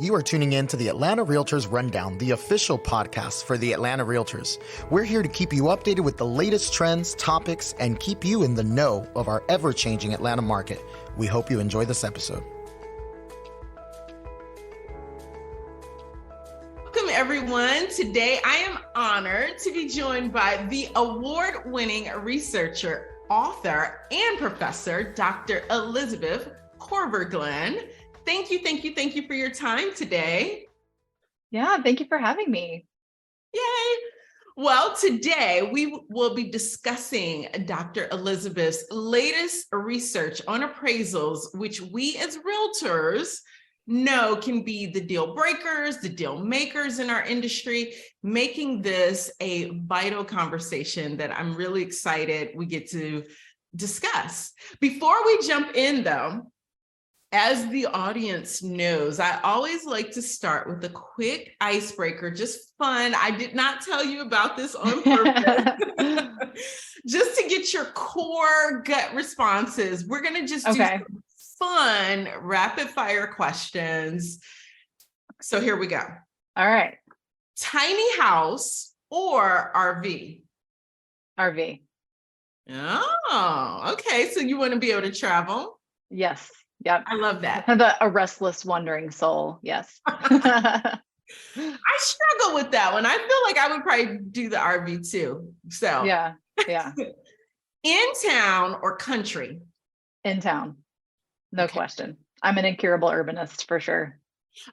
You are tuning in to the Atlanta Realtors Rundown, the official podcast for the Atlanta Realtors. We're here to keep you updated with the latest trends, topics, and keep you in the know of our ever-changing Atlanta market. We hope you enjoy this episode. Welcome, everyone. Today, I am honored to be joined by the award-winning researcher, author, and professor, Dr. Elizabeth Korver-Glenn. Thank you for your time today. Yeah, thank you for having me. Yay. Well, today we will be discussing Dr. Elizabeth's latest research on appraisals, which we as realtors know can be the deal breakers, the deal makers in our industry, making this a vital conversation that I'm really excited we get to discuss. Before we jump in, though, as the audience knows, I always like to start with a quick icebreaker, just fun. I did not tell you about this on purpose. Just to get your core gut responses. We're going to just do some fun rapid fire questions. So here we go. All right. Tiny house or RV? RV. Oh, okay. So you want to be able to travel? Yes. Yep. I love that. A restless, wandering soul. Yes. I struggle with that one. I feel like I would probably do the RV too. So yeah. In town or country? In town. No question. I'm an incurable urbanist for sure.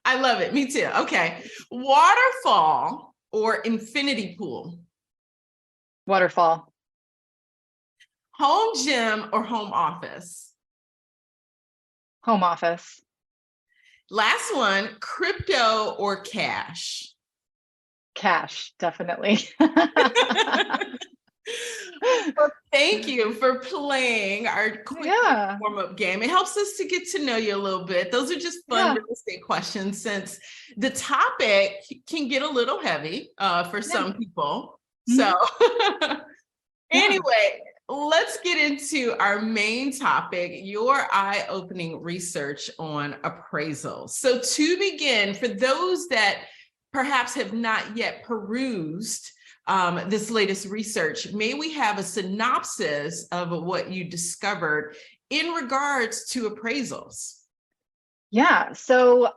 I love it. Me too. Okay. Waterfall or infinity pool? Waterfall. Home gym or home office? Home office. Last one, crypto or cash? Cash, definitely. Well, thank you for playing our quick warm-up game. It helps us to get to know you a little bit. Those are just fun real estate questions, since the topic can get a little heavy for some people. So anyway, let's get into our main topic, your eye-opening research on appraisals. So to begin, for those that perhaps have not yet perused this latest research, may we have a synopsis of what you discovered in regards to appraisals? Yeah. So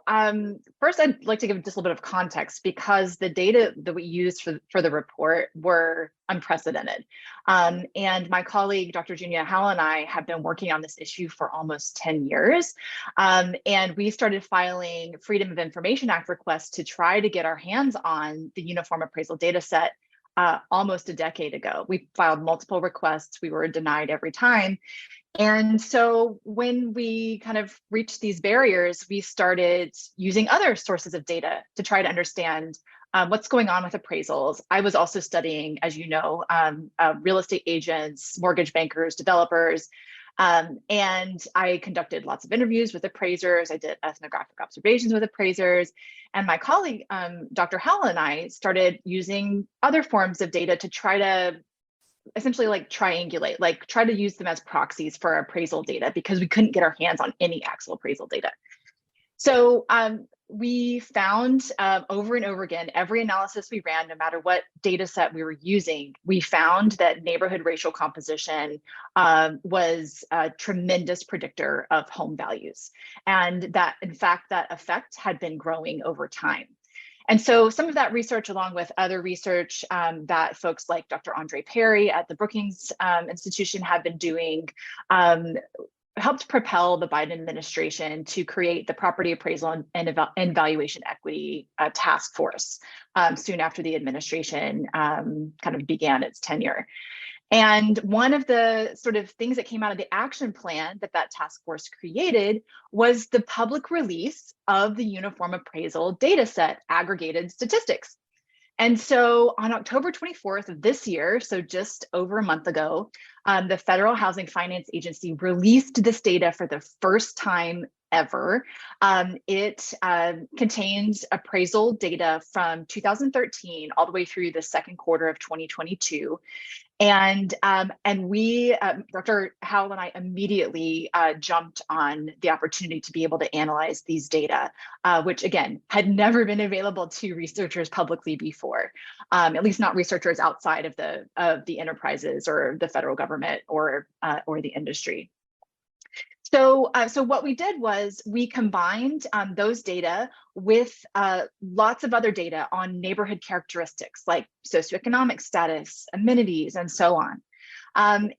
first, I'd like to give just a little bit of context, because the data that we used for the report were unprecedented. And my colleague, Dr. Junia Howell, and I have been working on this issue for almost 10 years. And we started filing Freedom of Information Act requests to try to get our hands on the Uniform Appraisal Data Set almost a decade ago. We filed multiple requests. We were denied every time. And so when we kind of reached these barriers, we started using other sources of data to try to understand what's going on with appraisals. I was also studying, as you know, real estate agents, mortgage bankers, developers, and I conducted lots of interviews with appraisers. I did ethnographic observations with appraisers. And my colleague, Dr. Howell, and I started using other forms of data to try to essentially triangulate, try to use them as proxies for appraisal data, because we couldn't get our hands on any actual appraisal data. So we found over and over again, every analysis we ran, no matter what data set we were using, we found that neighborhood racial composition was a tremendous predictor of home values. And that, in fact, that effect had been growing over time. And so some of that research, along with other research that folks like Dr. Andre Perry at the Brookings Institution have been doing, helped propel the Biden administration to create the Property Appraisal and Valuation Equity Task Force soon after the administration kind of began its tenure. And one of the sort of things that came out of the action plan that task force created was the public release of the Uniform Appraisal Dataset aggregated statistics. And so on October 24th of this year, so just over a month ago, the Federal Housing Finance Agency released this data for the first time ever. It contains appraisal data from 2013 all the way through the second quarter of 2022. And we, Dr. Howell and I immediately jumped on the opportunity to be able to analyze these data, which again, had never been available to researchers publicly before, at least not researchers outside of the enterprises or the federal government or the industry. So what we did was we combined those data with lots of other data on neighborhood characteristics like socioeconomic status, amenities, and so on.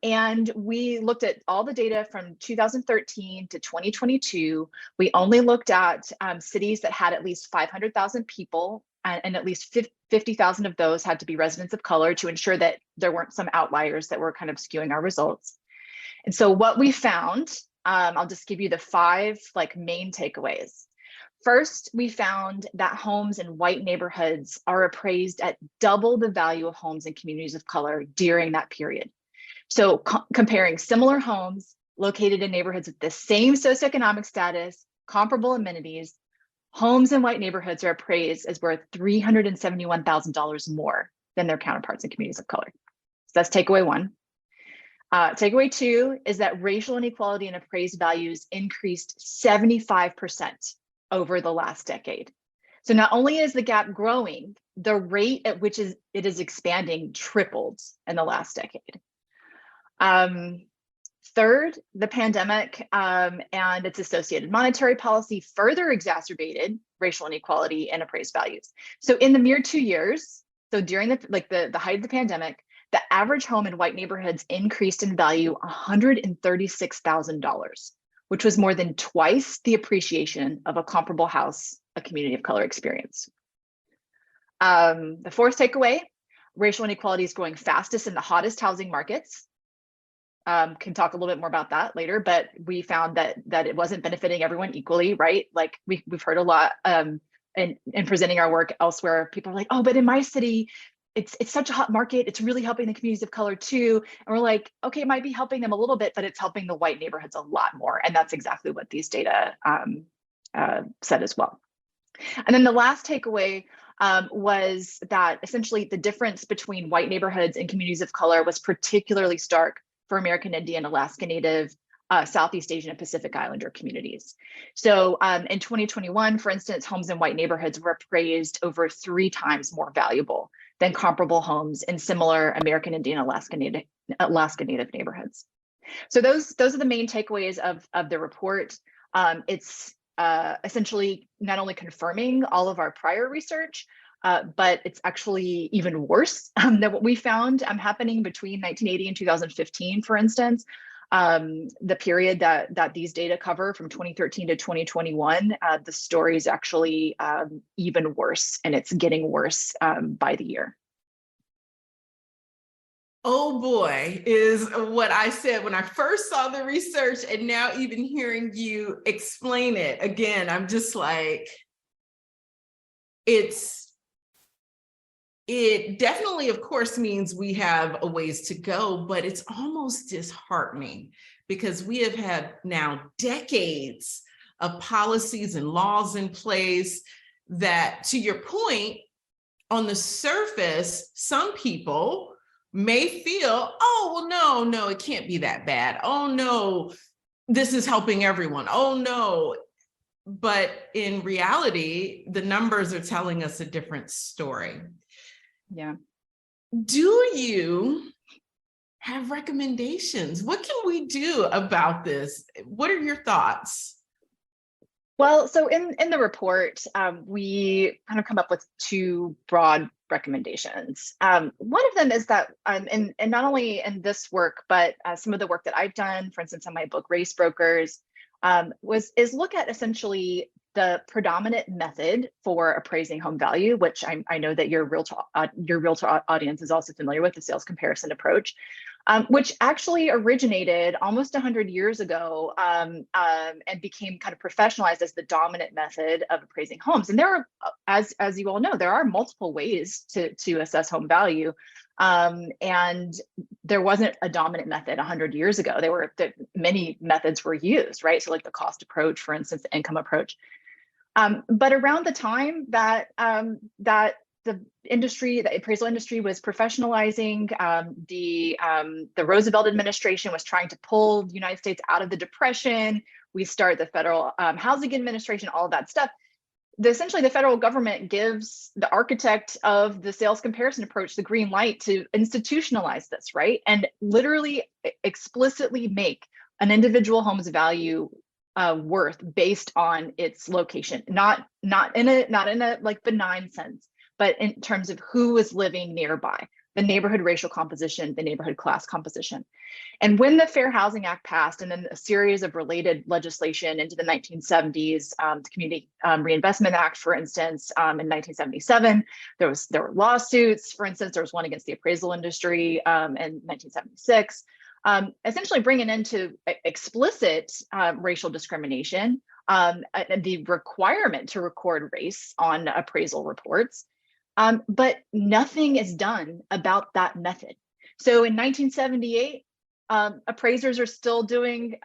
And we looked at all the data from 2013 to 2022. We only looked at cities that had at least 500,000 people, and at least 50,000 of those had to be residents of color to ensure that there weren't some outliers that were kind of skewing our results. And so what we found, I'll just give you the 5 main takeaways. First, we found that homes in white neighborhoods are appraised at double the value of homes in communities of color during that period. So comparing similar homes located in neighborhoods with the same socioeconomic status, comparable amenities, homes in white neighborhoods are appraised as worth $371,000 more than their counterparts in communities of color. So that's takeaway 1. Takeaway 2 is that racial inequality in appraised values increased 75% over the last decade. So not only is the gap growing, the rate at which it is expanding tripled in the last decade. Third, the pandemic and its associated monetary policy further exacerbated racial inequality in appraised values. So in the mere 2 years, so during the height of the pandemic, the average home in white neighborhoods increased in value $136,000, which was more than twice the appreciation of a comparable house a community of color experienced. The 4th takeaway, racial inequality is growing fastest in the hottest housing markets. Can talk a little bit more about that later, but we found that it wasn't benefiting everyone equally, right? Like we've heard a lot in presenting our work elsewhere. People are like, oh, but in my city, it's such a hot market. It's really helping the communities of color too. And we're like, okay, it might be helping them a little bit, but it's helping the white neighborhoods a lot more. And that's exactly what these data said as well. And then the last takeaway was that essentially the difference between white neighborhoods and communities of color was particularly stark for American Indian, Alaska Native, Southeast Asian and Pacific Islander communities. So in 2021, for instance, homes in white neighborhoods were appraised over 3 times more valuable than comparable homes in similar American Indian, Alaska Native neighborhoods. So those are the main takeaways of the report. It's essentially not only confirming all of our prior research, but it's actually even worse than what we found happening between 1980 and 2015, for instance. The period that these data cover from 2013 to 2021, the story is actually even worse, and it's getting worse by the year. Oh boy, is what I said when I first saw the research, and now even hearing you explain it again, I'm just like, it definitely, of course, means we have a ways to go, but it's almost disheartening because we have had now decades of policies and laws in place that, to your point, on the surface, some people may feel, oh, well, no, it can't be that bad. Oh, no, this is helping everyone. Oh, no. But in reality, the numbers are telling us a different story. Yeah. Do you have recommendations? What can we do about this? What are your thoughts? Well, so in the report, we kind of come up with 2 broad recommendations. One of them is that, and not only in this work, but some of the work that I've done, for instance, on my book, Race Brokers, is look at essentially the predominant method for appraising home value, which I know that your realtor audience is also familiar with, the sales comparison approach. which actually originated almost 100 years ago, and became kind of professionalized as the dominant method of appraising homes. And there are, as you all know, there are multiple ways to assess home value. And there wasn't a dominant method 100 years ago. Many methods were used, right? So like the cost approach, for instance, the income approach. But around the time that the appraisal industry was professionalizing, the Roosevelt administration was trying to pull the United States out of the Depression. We start the Federal Housing Administration, all of that stuff. Essentially, the federal government gives the architect of the sales comparison approach the green light to institutionalize this, right? And literally explicitly make an individual home's value worth based on its location, not in a like benign sense, but in terms of who is living nearby, the neighborhood racial composition, the neighborhood class composition. And when the Fair Housing Act passed, and then a series of related legislation into the 1970s, the Community Reinvestment Act, for instance, in 1977, there were lawsuits. For instance, there was one against the appraisal industry in 1976, essentially bringing into explicit racial discrimination, the requirement to record race on appraisal reports. But nothing is done about that method. So in 1978, appraisers are still doing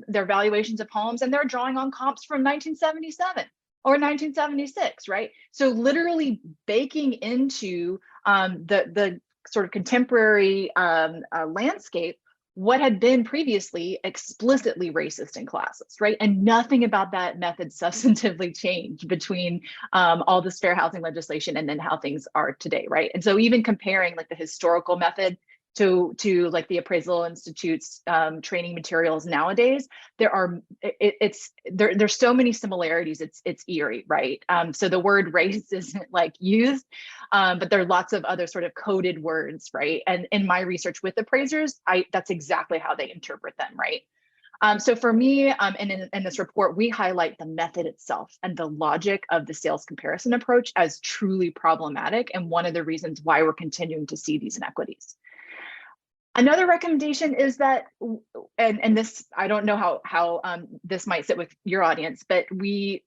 their valuations of homes, and they're drawing on comps from 1977 or 1976, right? So literally baking into the sort of contemporary landscape what had been previously explicitly racist in classes, right? And nothing about that method substantively changed between all this fair housing legislation and then how things are today, right? And so even comparing like the historical method to like the Appraisal Institute's training materials nowadays, there's so many similarities. It's eerie, right? So the word race isn't like used, but there are lots of other sort of coded words, right? And in my research with appraisers, that's exactly how they interpret them, right? So for me, and in this report, we highlight the method itself and the logic of the sales comparison approach as truly problematic, and one of the reasons why we're continuing to see these inequities. Another recommendation is that, and this, I don't know how this might sit with your audience, but we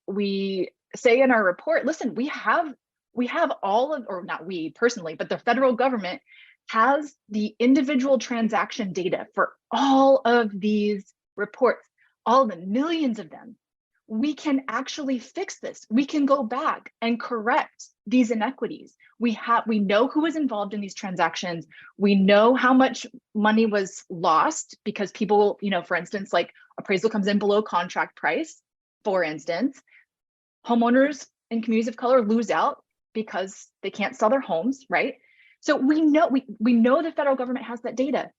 say in our report, listen, we have all of, or not we personally, but the federal government has the individual transaction data for all of these reports, all the millions of them. We can actually fix this. We can go back and correct these inequities. We know who was involved in these transactions. We know how much money was lost because people, for instance, like appraisal comes in below contract price, for instance. Homeowners in communities of color lose out because they can't sell their homes, right? So we know the federal government has that data.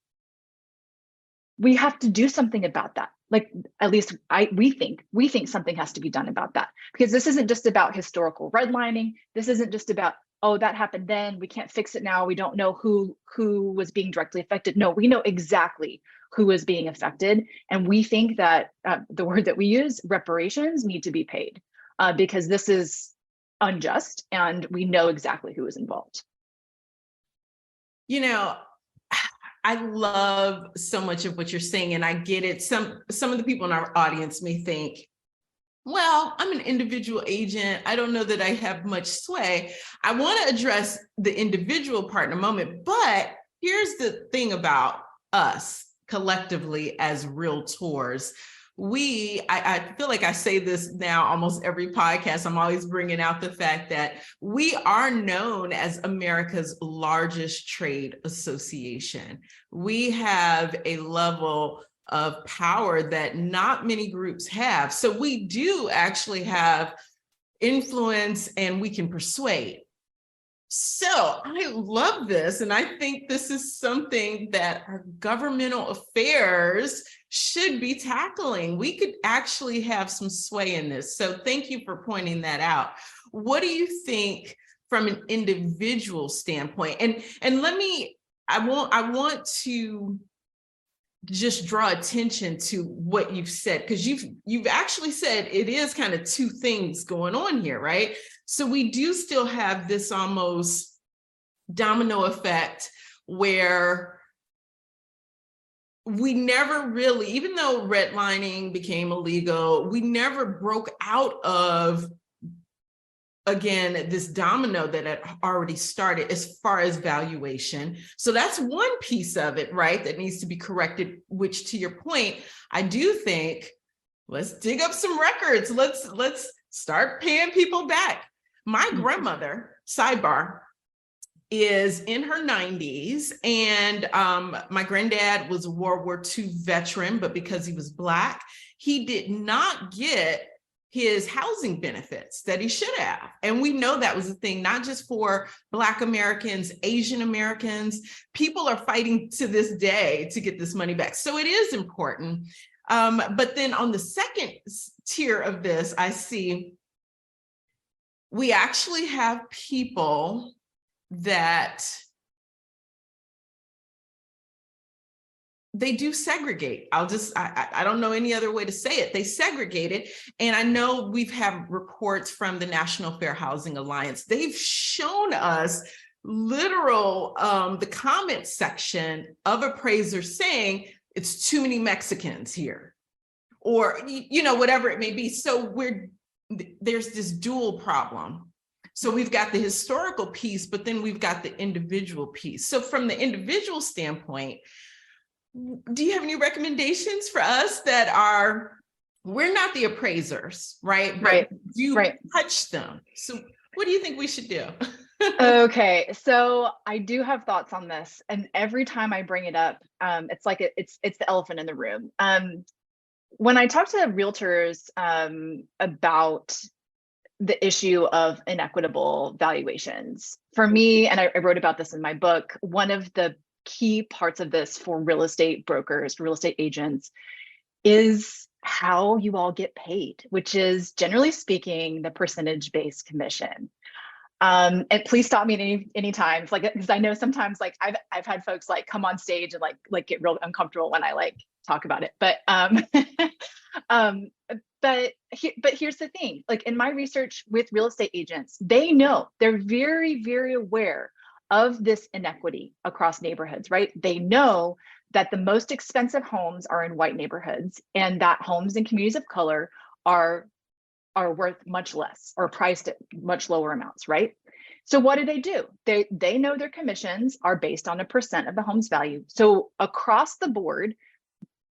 We have to do something about that. Like, at least we think something has to be done about that, because this isn't just about historical redlining. This isn't just about, oh, that happened then, we can't fix it now, we don't know who was being directly affected. No, we know exactly who is being affected. And we think that the word that we use, reparations, need to be paid because this is unjust and we know exactly who is involved. I love so much of what you're saying, and I get it. Some of the people in our audience may think, well, I'm an individual agent. I don't know that I have much sway. I want to address the individual part in a moment, but here's the thing about us collectively as realtors. I feel like I say this now almost every podcast. I'm always bringing out the fact that we are known as America's largest trade association. We have a level of power that not many groups have. So we do actually have influence and we can persuade. So I love this. And I think this is something that our governmental affairs should be tackling. We could actually have some sway in this. So thank you for pointing that out. What do you think from an individual standpoint? And I want to just draw attention to what you've said, because you've actually said it is kind of two things going on here, right? So we do still have this almost domino effect where we never really, even though redlining became illegal, we never broke out of, again, this domino that had already started as far as valuation. So that's one piece of it, right, that needs to be corrected, which, to your point, I do think, let's dig up some records. Let's start paying people back. My grandmother, sidebar, is in her 90s, and my granddad was a World War II veteran, but because he was Black, he did not get his housing benefits that he should have. And we know that was a thing, not just for Black Americans, Asian Americans. People are fighting to this day to get this money back. So it is important. But then on the second tier of this, I see we actually have people that they do segregate. I don't know any other way to say it. They segregate it. And I know we've had reports from the National Fair Housing Alliance. They've shown us literal, the comment section of appraisers saying it's too many Mexicans here, or, whatever it may be. So there's this dual problem. So we've got the historical piece, but then we've got the individual piece. So from the individual standpoint, do you have any recommendations for us we're not the appraisers, right? But Right. you Right. touch them. So what do you think we should do? Okay, so I do have thoughts on this, and every time I bring it up, it's like it's the elephant in the room. When I talk to realtors about the issue of inequitable valuations, for me, and I wrote about this in my book, one of the key parts of this for real estate brokers, real estate agents, is how you all get paid, which is, generally speaking, the percentage-based commission. And please stop me at any time, because I know sometimes, like, I've had folks like come on stage and like get real uncomfortable when I like talk about it. But but here's the thing: like, in my research with real estate agents, they're very, very aware of this inequity across neighborhoods, right? They know that the most expensive homes are in white neighborhoods, and that homes in communities of color are worth much less or priced at much lower amounts, right? So what do? They know their commissions are based on a percent of the home's value. So across the board,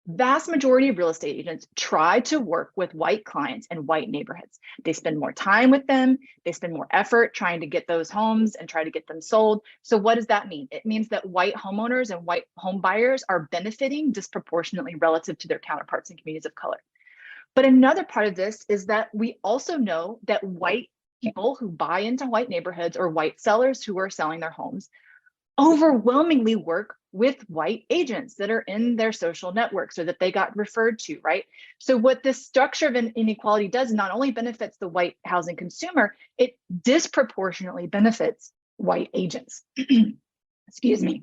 vast majority of real estate agents try to work with white clients in white neighborhoods. They spend more time with them. They spend more effort trying to get those homes and try to get them sold. So what does that mean? It means that white homeowners and white home buyers are benefiting disproportionately relative to their counterparts in communities of color. But another part of this is that we also know that white people who buy into white neighborhoods, or white sellers who are selling their homes, overwhelmingly work with white agents that are in their social networks or that they got referred to, right? So what this structure of inequality does not only benefits the white housing consumer, it disproportionately benefits white agents. Excuse me,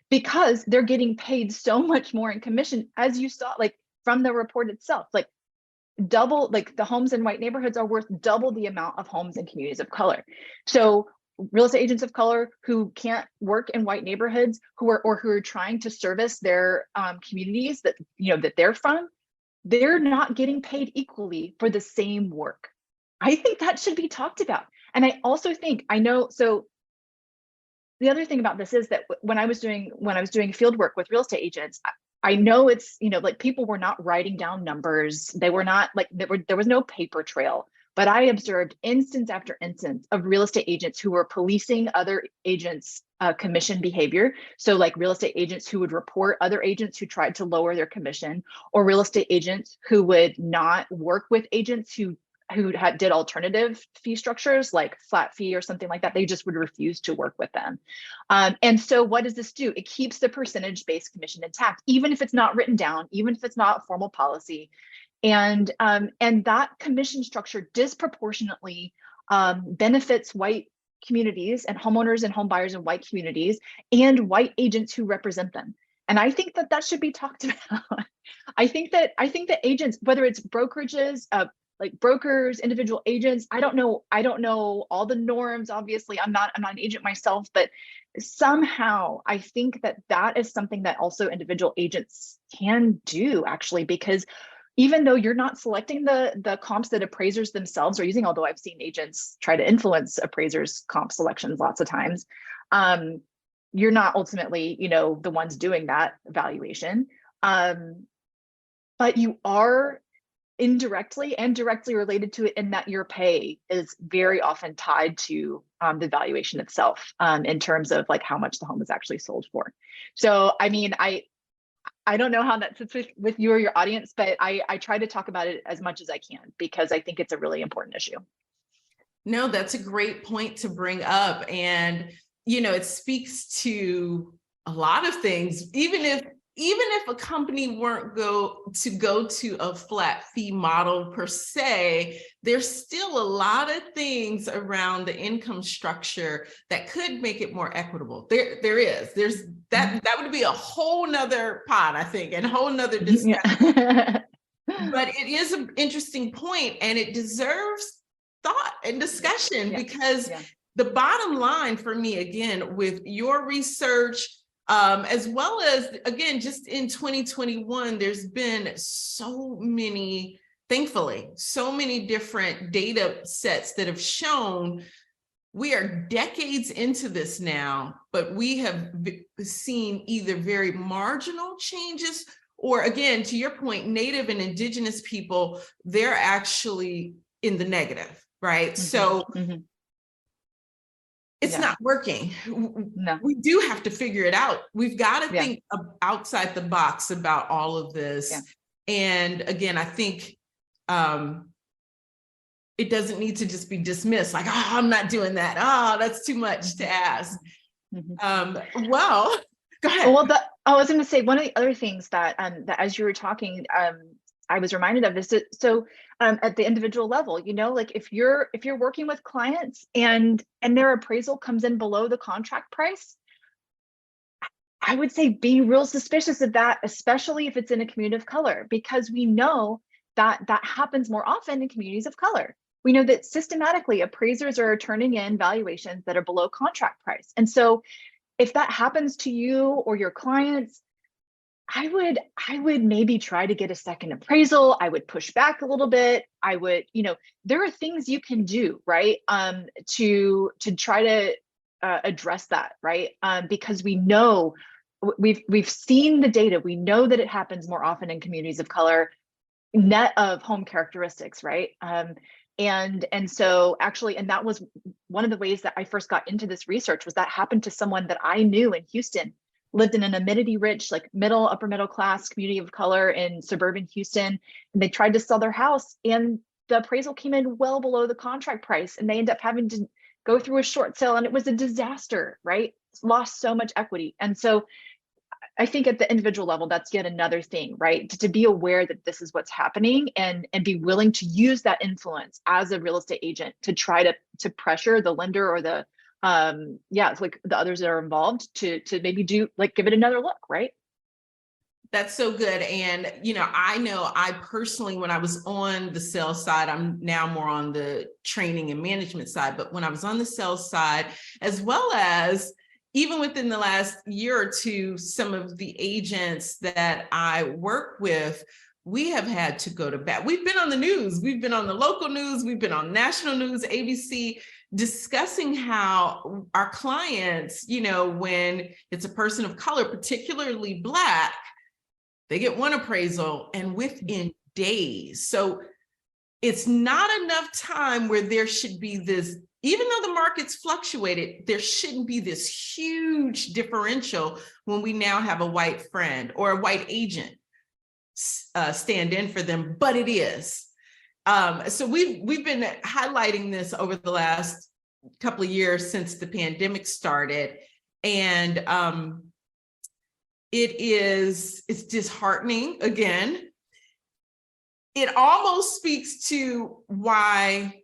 because they're getting paid so much more in commission, as you saw, like from the report itself, like double, like the homes in white neighborhoods are worth double the amount of homes in communities of color. So real estate agents of color who can't work in white neighborhoods, who are trying to service their communities that they're from, they're not getting paid equally for the same work. I think that should be talked about. And I also think, so the other thing about this is that when I was doing field work with real estate agents, I know it's, like, people were not writing down numbers. They were not like, there was no paper trail, but I observed instance after instance of real estate agents who were policing other agents' commission behavior. So like real estate agents who would report other agents who tried to lower their commission, or real estate agents who would not work with agents who did alternative fee structures like flat fee or something like that. They just would refuse to work with them. And so what does this do? It keeps the percentage-based commission intact, even if it's not written down, even if it's not a formal policy. And that commission structure disproportionately benefits white communities and homeowners and home buyers in white communities and white agents who represent them. And I think that should be talked about. I think that agents, whether it's brokerages, like brokers, individual agents. I don't know all the norms. Obviously, I'm not an agent myself, but somehow I think that is something that also individual agents can do, actually, because even though you're not selecting the comps that appraisers themselves are using, although I've seen agents try to influence appraisers' comp selections lots of times, you're not ultimately, the ones doing that evaluation. But you are indirectly and directly related to it in that your pay is very often tied to the valuation itself, in terms of like how much the home is actually sold for. So, I mean, I don't know how that sits with you or your audience, but I try to talk about it as much as I can because I think it's a really important issue. No, that's a great point to bring up. And, it speaks to a lot of things. Even if a company weren't go to a flat fee model per se, there's still a lot of things around the income structure that could make it more equitable. There's that would be a whole nother pod, I think, and a whole nother discussion. Yeah. But it is an interesting point, and it deserves thought and discussion, because the bottom line for me, again, with your research, as well as, again, just in 2021, there's been thankfully, so many different data sets that have shown we are decades into this now, but we have seen either very marginal changes or, again, to your point, Native and Indigenous people, they're actually in the negative, right? So it's not working. No. We do have to figure it out. We've got to think outside the box about all of this. Yeah. And again, I think it doesn't need to just be dismissed like, oh, I'm not doing that. Oh, that's too much to ask. Well, go ahead. Well, I was going to say, one of the other things that as you were talking, I was reminded of this. So at the individual level, like if you're working with clients and their appraisal comes in below the contract price, I would say be real suspicious of that, especially if it's in a community of color, because we know that happens more often in communities of color. We know that systematically appraisers are turning in valuations that are below contract price. And so if that happens to you or your clients, I would maybe try to get a second appraisal. I would push back a little bit. I would, there are things you can do, right? To try to address that, right? Because we know we've seen the data. We know that it happens more often in communities of color, net of home characteristics, right? And so actually, and that was one of the ways that I first got into this research, was that happened to someone that I knew in Houston, lived in an amenity-rich, like upper middle class community of color in suburban Houston. And they tried to sell their house and the appraisal came in well below the contract price. And they ended up having to go through a short sale and it was a disaster, right? Lost so much equity. And so I think at the individual level, that's yet another thing, right? To be aware that this is what's happening and be willing to use that influence as a real estate agent to try to pressure the lender or the like the others that are involved to maybe give it another look, right? That's so good. And, I personally, when I was on the sales side, I'm now more on the training and management side, but when I was on the sales side, as well as even within the last year or two, some of the agents that I work with, we have had to go to bat. We've been on the news. We've been on the local news. We've been on national news, ABC, discussing how our clients, when it's a person of color, particularly Black, they get one appraisal and within days. So it's not enough time where there should be this, even though the market's fluctuated, there shouldn't be this huge differential when we now have a white friend or a white agent stand in for them, but it is. So we've been highlighting this over the last couple of years since the pandemic started, and it's disheartening. Again, it almost speaks to why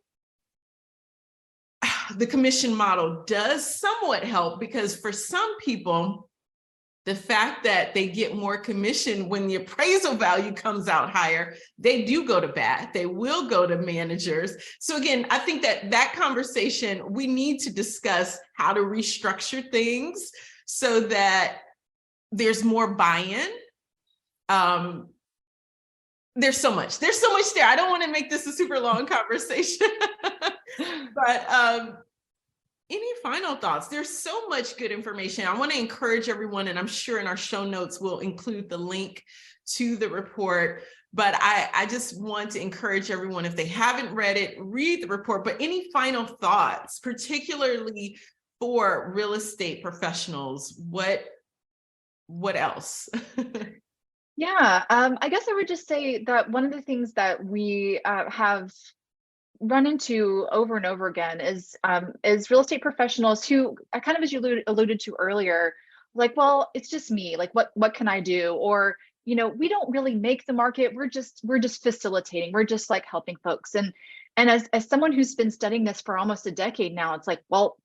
the commission model does somewhat help, because for some people, the fact that they get more commission when the appraisal value comes out higher, they do go to bat. They will go to managers. So again, I think that conversation, we need to discuss how to restructure things so that there's more buy-in. There's so much there. I don't want to make this a super long conversation, but any final thoughts? There's so much good information. I want to encourage everyone, and I'm sure in our show notes, we'll include the link to the report. But I just want to encourage everyone, if they haven't read it, read the report. But any final thoughts, particularly for real estate professionals, what else? Yeah, I guess I would just say that one of the things that we have run into over and over again is real estate professionals who, kind of as you alluded to earlier, like, well, it's just me. Like, what can I do? Or, we don't really make the market. We're just facilitating. We're just like helping folks. And as someone who's been studying this for almost a decade now, it's like, well,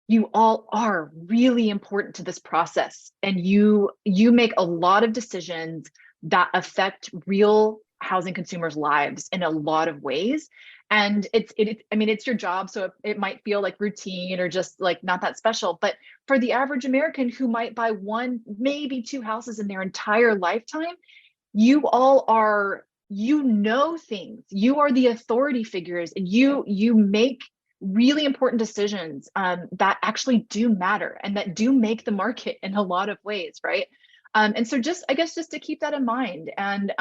you all are really important to this process, and you make a lot of decisions that affect real housing consumers' lives in a lot of ways. And it's your job, so it might feel like routine or just like not that special. But for the average American who might buy one, maybe two houses in their entire lifetime, you all are, things. You are the authority figures, and you make really important decisions that actually do matter and that do make the market in a lot of ways, right? And so just to keep that in mind, and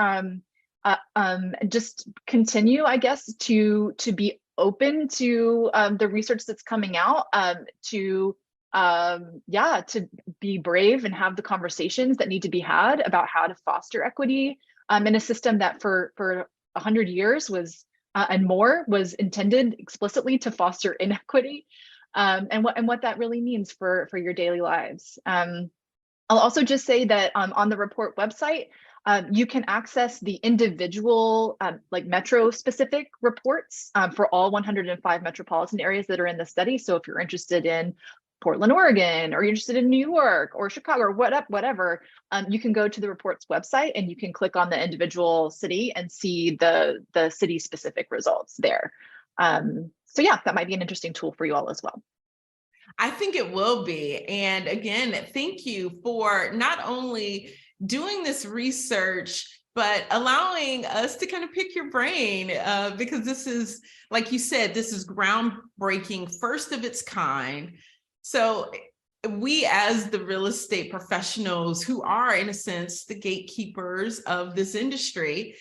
just continue, I guess, to be open to the research that's coming out, to be brave and have the conversations that need to be had about how to foster equity in a system that for 100 years was and more was intended explicitly to foster inequity, and what that really means for your daily lives. I'll also just say that on the report website, you can access the individual like metro specific reports for all 105 metropolitan areas that are in the study. So if you're interested in Portland, Oregon, or you're interested in New York or Chicago or whatever, you can go to the report's website and you can click on the individual city and see the city specific results there. So yeah, that might be an interesting tool for you all as well. I think it will be. And again, thank you for not only doing this research, but allowing us to kind of pick your brain, because this is, like you said, this is groundbreaking, first of its kind. So we, as the real estate professionals who are, in a sense, the gatekeepers of this industry,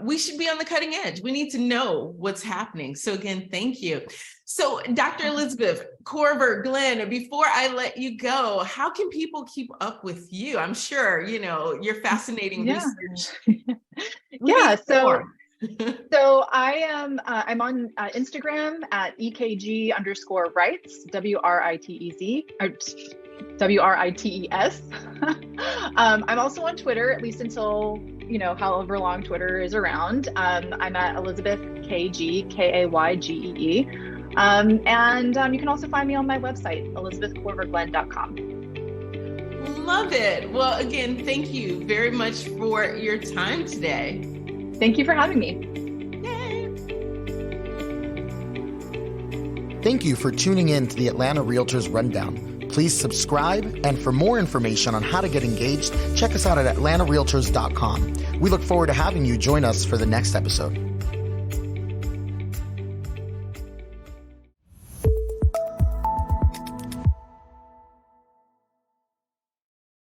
we should be on the cutting edge. We need to know what's happening. So again, thank you. So Dr. Elizabeth Korver-Glenn, before I let you go, how can people keep up with you? I'm sure, your fascinating research. So I am, I'm on Instagram at EKG_rights, WRITES. I'm also on Twitter, at least until, however long Twitter is around. I'm at Elizabeth KG, KAYGEE. And you can also find me on my website, elizabethkorverglenn.com. Love it. Well, again, thank you very much for your time today. Thank you for having me. Yay. Thank you for tuning in to the Atlanta Realtors Rundown. Please subscribe, and for more information on how to get engaged, check us out at atlantarealtors.com. We look forward to having you join us for the next episode.